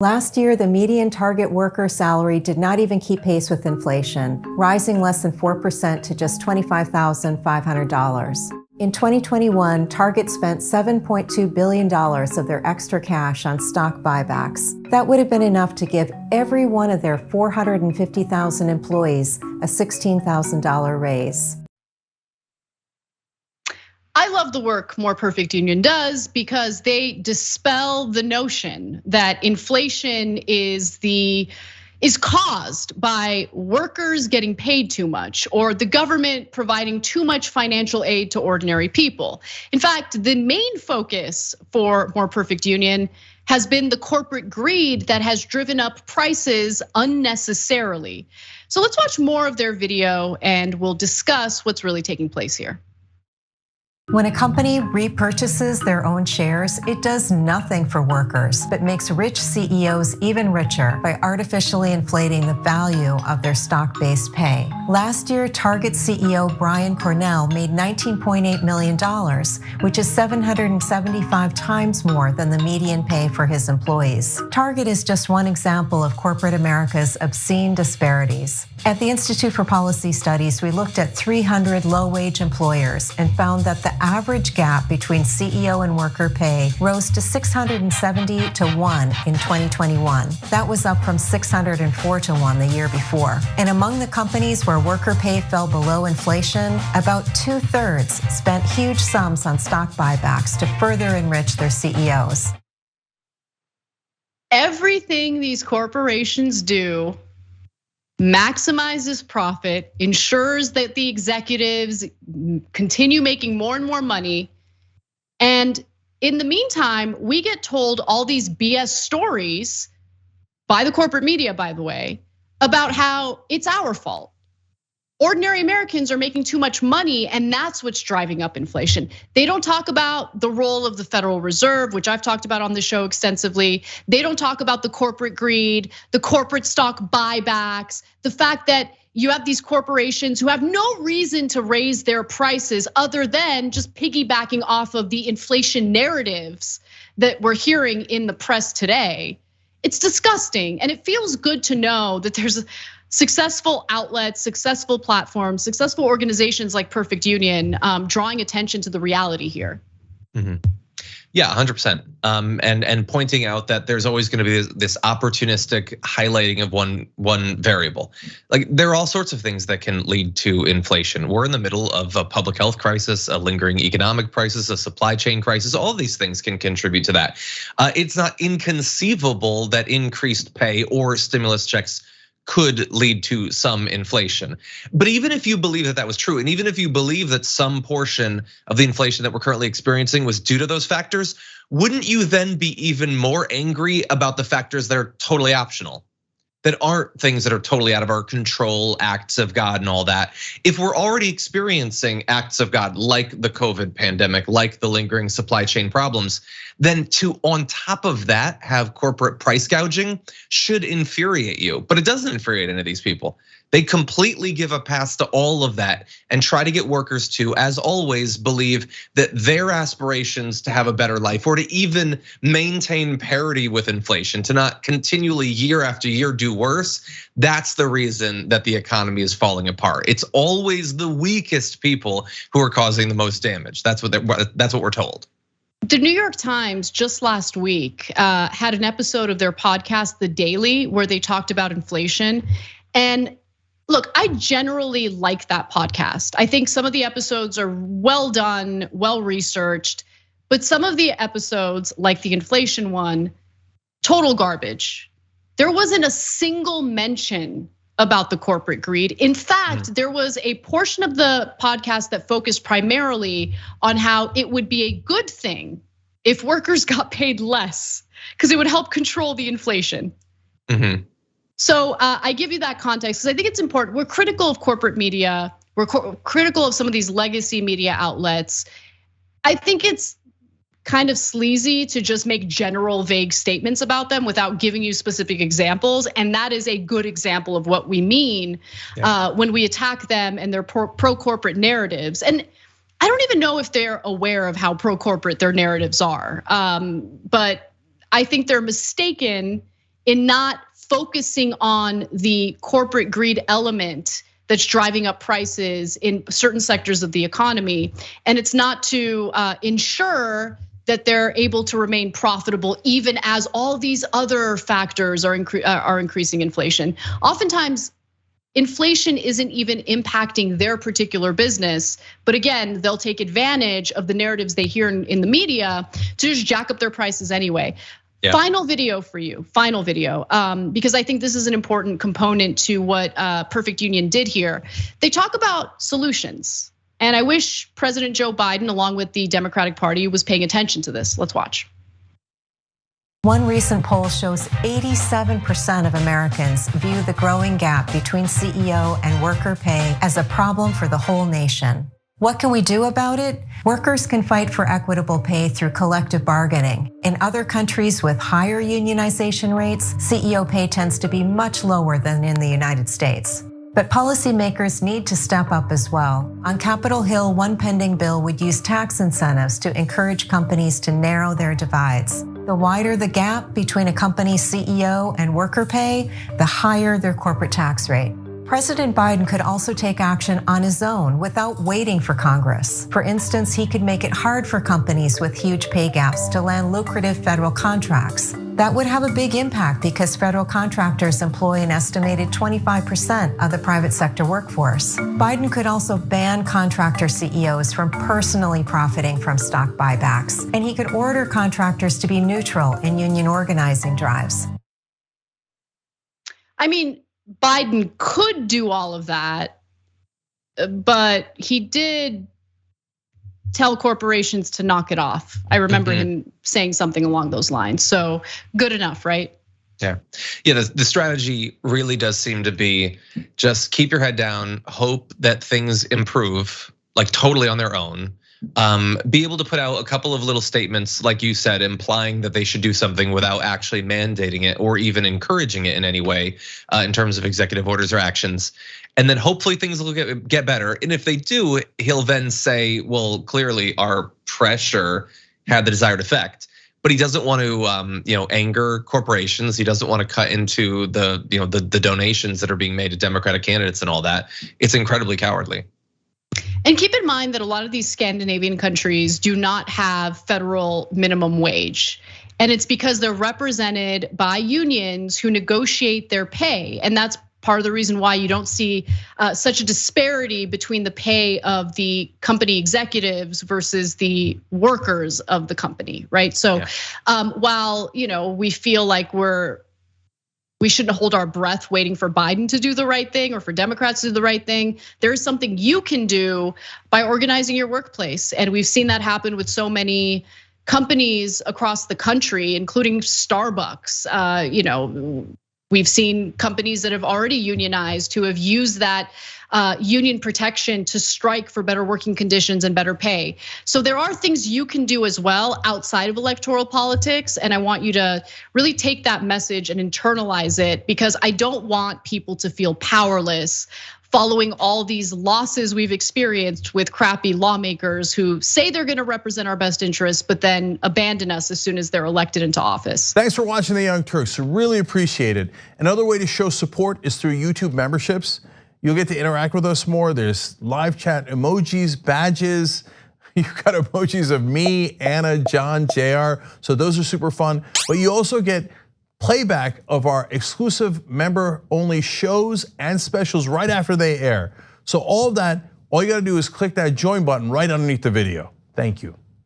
Last year, the median target worker salary did not even keep pace with inflation, rising less than 4% to just $25,500. In 2021, Target spent $7.2 billion of their extra cash on stock buybacks. That would have been enough to give every one of their 450,000 employees a $16,000 raise. I love the work More Perfect Union does because they dispel the notion that inflation is caused by workers getting paid too much or the government providing too much financial aid to ordinary people. In fact, the main focus for More Perfect Union has been the corporate greed that has driven up prices unnecessarily. So let's watch more of their video and we'll discuss what's really taking place here. When a company repurchases their own shares, it does nothing for workers, but makes rich CEOs even richer by artificially inflating the value of their stock-based pay. Last year, Target CEO Brian Cornell made $19.8 million, which is 775 times more than the median pay for his employees. Target is just one example of corporate America's obscene disparities. At the Institute for Policy Studies, we looked at 300 low-wage employers and found that the average gap between CEO and worker pay rose to 670 to 1 in 2021. That was up from 604 to 1 the year before. And among the companies where worker pay fell below inflation, about 2/3 spent huge sums on stock buybacks to further enrich their CEOs. Everything these corporations do maximizes profit, ensures that the executives continue making more and more money. And in the meantime, we get told all these BS stories by the corporate media, by the way, about how it's our fault. Ordinary Americans are making too much money and that's what's driving up inflation. They don't talk about the role of the Federal Reserve, which I've talked about on the show extensively. They don't talk about the corporate greed, the corporate stock buybacks, the fact that you have these corporations who have no reason to raise their prices other than just piggybacking off of the inflation narratives that we're hearing in the press today. It's disgusting, and it feels good to know that there's successful outlets, successful platforms, successful organizations like Perfect Union drawing attention to the reality here. Yeah, 100%. And pointing out that there's always going to be this opportunistic highlighting of one variable. Like there are all sorts of things that can lead to inflation. We're in the middle of a public health crisis, a lingering economic crisis, a supply chain crisis. All of these things can contribute to that. It's not inconceivable that increased pay or stimulus checks could lead to some inflation. But even if you believe that that was true, and even if you believe that some portion of the inflation that we're currently experiencing was due to those factors, wouldn't you then be even more angry about the factors that are totally optional? That aren't things that are totally out of our control, acts of God and all that. If we're already experiencing acts of God like the COVID pandemic, like the lingering supply chain problems, then to on top of that have corporate price gouging should infuriate you. But it doesn't infuriate any of these people. They completely give a pass to all of that and try to get workers to, as always, believe that their aspirations to have a better life or to even maintain parity with inflation, to not continually year after year do worse, that's the reason that the economy is falling apart. It's always the weakest people who are causing the most damage. That's what we're told. The New York Times just last week had an episode of their podcast, The Daily, where they talked about inflation. And look, I generally like that podcast. I think some of the episodes are well done, well researched, but some of the episodes, like the inflation one, total garbage. There wasn't a single mention about the corporate greed. In fact, there was a portion of the podcast that focused primarily on how it would be a good thing if workers got paid less, because it would help control the inflation. So I give you that context because I think it's important. We're critical of corporate media. We're critical of some of these legacy media outlets. I think it's kind of sleazy to just make general vague statements about them without giving you specific examples. And that is a good example of what we mean when we attack them and their pro-corporate narratives. And I don't even know if they're aware of how pro-corporate their narratives are. But I think they're mistaken in not focusing on the corporate greed element that's driving up prices in certain sectors of the economy. And it's not to ensure that they're able to remain profitable even as all these other factors are increasing inflation. Oftentimes, inflation isn't even impacting their particular business, but again, they'll take advantage of the narratives they hear in the media to just jack up their prices anyway. Yeah. Final video for you, final video, because I think this is an important component to what Perfect Union did here. They talk about solutions. And I wish President Joe Biden, along with the Democratic Party, was paying attention to this. Let's watch. One recent poll shows 87% of Americans view the growing gap between CEO and worker pay as a problem for the whole nation. What can we do about it? Workers can fight for equitable pay through collective bargaining. In other countries with higher unionization rates, CEO pay tends to be much lower than in the United States. But policymakers need to step up as well. On Capitol Hill, one pending bill would use tax incentives to encourage companies to narrow their divides. The wider the gap between a company's CEO and worker pay, the higher their corporate tax rate. President Biden could also take action on his own without waiting for Congress. For instance, he could make it hard for companies with huge pay gaps to land lucrative federal contracts. That would have a big impact because federal contractors employ an estimated 25% of the private sector workforce. Biden could also ban contractor CEOs from personally profiting from stock buybacks, and he could order contractors to be neutral in union organizing drives. I mean, Biden could do all of that, but he did tell corporations to knock it off. I remember him saying something along those lines. So good enough, right? Yeah, the strategy really does seem to be just keep your head down, hope that things improve, like totally on their own. Be able to put out a couple of little statements, like you said, implying that they should do something without actually mandating it or even encouraging it in any way in terms of executive orders or actions. And then hopefully things will get better. And if they do, he'll then say, well, clearly our pressure had the desired effect. But he doesn't want to anger corporations. He doesn't want to cut into the donations that are being made to Democratic candidates and all that. It's incredibly cowardly. And keep in mind that a lot of these Scandinavian countries do not have federal minimum wage. And it's because they're represented by unions who negotiate their pay. And that's part of the reason why you don't see such a disparity between the pay of the company executives versus the workers of the company, right? So while we feel like we shouldn't hold our breath waiting for Biden to do the right thing or for Democrats to do the right thing, there is something you can do by organizing your workplace. And we've seen that happen with so many companies across the country, including Starbucks. We've seen companies that have already unionized who have used that union protection to strike for better working conditions and better pay. So there are things you can do as well outside of electoral politics. And I want you to really take that message and internalize it, because I don't want people to feel powerless following all these losses we've experienced with crappy lawmakers who say they're gonna represent our best interests, but then abandon us as soon as they're elected into office. Thanks for watching The Young Turks, really appreciate it. Another way to show support is through YouTube memberships. You'll get to interact with us more. There's live chat emojis, badges. You've got emojis of me, Anna, John, JR. So those are super fun. But you also get playback of our exclusive member-only shows and specials right after they air. So all of that, all you gotta do is click that join button right underneath the video. Thank you.